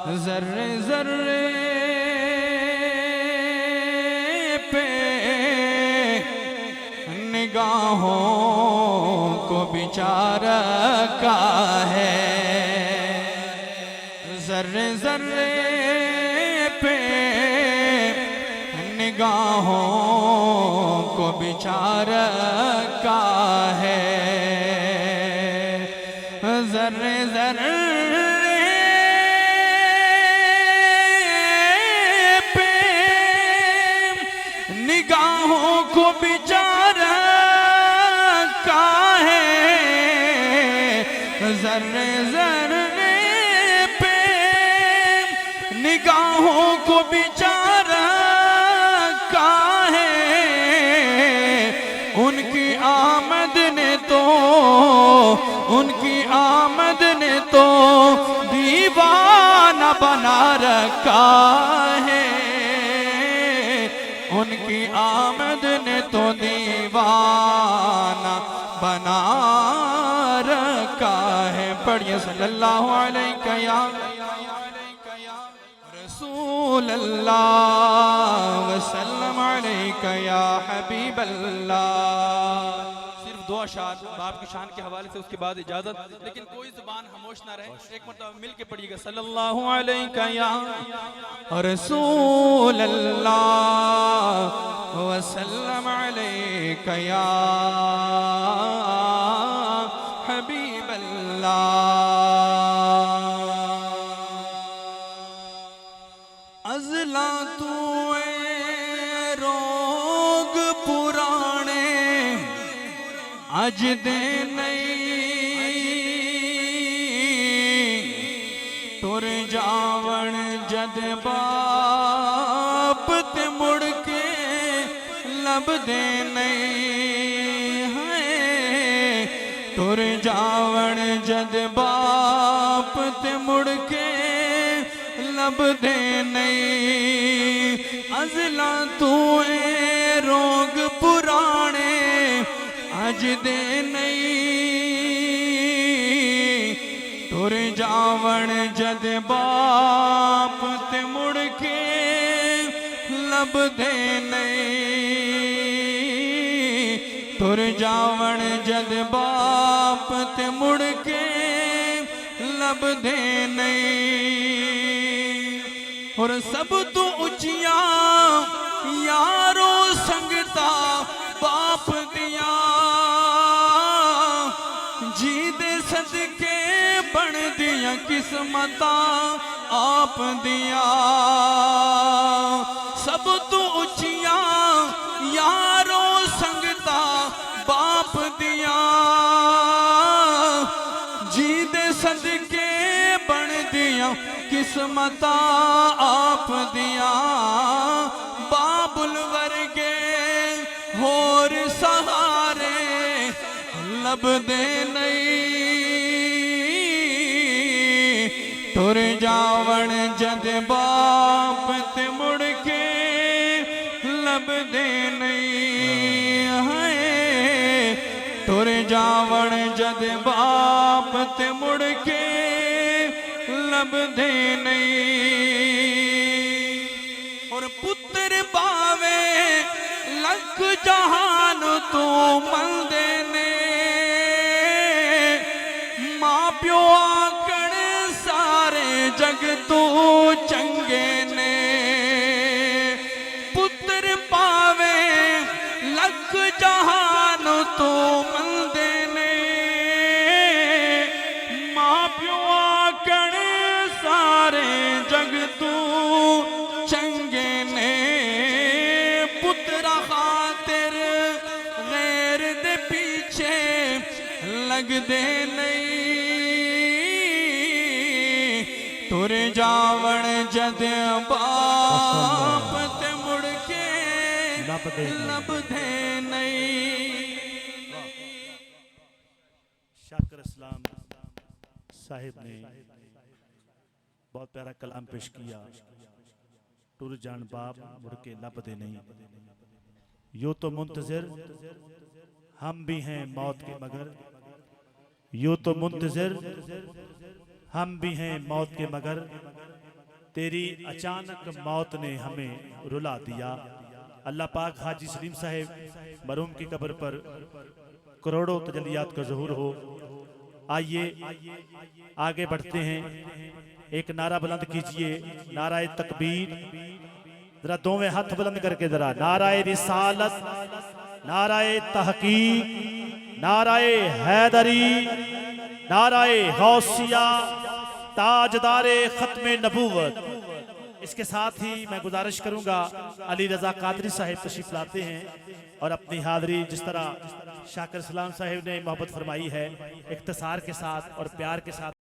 जर्रे जर्रे पे निगाहों को बिचारा का है। जर्रे जर्रे पे निगाहों को बिचारा का है। जर्रे जर्रे पे निगाहों को बिचारा का है। जर्रे जर्रे पे निगाहों को बिचारा का है। उनकी आमद ने तो दीवाना बना रखा है। उनकी आमद ने तो दीवाना बना रखा है। पढ़िए सल्लल्लाहु अलैहि या रसूल अल्लाह वसल्लम अलैका या हबीब अल्लाह। सिर्फ दो अशार बाप की शान के हवाले से, उसके बाद इजाजत। लेकिन कोई जुबान खामोश ना रहे, एक मरतबा मिल के पढ़िएगा सल्लल्लाहु अलैहि या रसूल अल्लाह वसल्लम अलैका या हबीब अल्लाह। अज़ला तू रोग पुराने अज दे नहीं। तुर जावण जद बाप ते मुड़ के लब दे नहीं है। तुर जावण जद बाप ते मुड़ के लब दे नहीं। अज़ला तू रोग पुराने अज दे नहीं। तुर जावण जद बाप ते मुड़ के लब दे नहीं। तुर जावण जद बाप ते मुड़ के लब दे नहीं। और सब तो उचिया यारो संगता बाप दिया। जी दे सदके बन दिया किस्मता आप दिया। सब तो उचिया यारो संगता बाप दिया। जी दे सदके बन दिया किस्मता आप दिया। बाबुल वर्गे होर सहारे लब दे नहीं। तुर जावण जद बाप ते मुड़ के लब दे नहीं है। तुर जावण जद बाप ते मुड़ के लब दे नहीं। और पुत्र पावे लख जहान तू मन देने। मां प्यो आकड़ सारे जग तू चंगे ने। पुत्र पावे लख जहान तू मन देने। मां प्यो आकड़ सारे जग तू चंगे ने। पुत्रा खातिर गैर दे पीछे लग दे नहीं। तुर जावण जद बाप ते मुड़ के लब दे नहीं। शाकिर इस्लाम साहिब ने बहुत प्यारा कलाम पेश किया। टुर जान बाप मुड़ के लब दे नहीं। यो तो मुंतज़िर हम भी हैं मौत के मगर। यो तो मुंतज़िर हम भी हैं मौत के मगर। तेरी अचानक मौत ने हमें रुला दिया। अल्लाह पाक हाजी सलीम साहब मरहूम की कब्र पर करोड़ों तजलियात का ज़हूर हो। आइए आगे बढ़ते हैं। एक नारा बुलंद कीजिए, नाराए तकबीर। जरा दोवें हाथ बुलंद करके जरा नाराए रिसालत, नाराए तहकीक, नाराए हैदरी, नाराए गौसिया, ताजदारे खत्मे नबूवत। इसके साथ ही मैं गुजारिश करूंगा, अली रजा कादरी साहिब तशरीफ लाते हैं और अपनी हाज़री जिस तरह शाकिर सलाम साहिब ने मोहब्बत फरमाई है, इख्तिसार के साथ और प्यार के साथ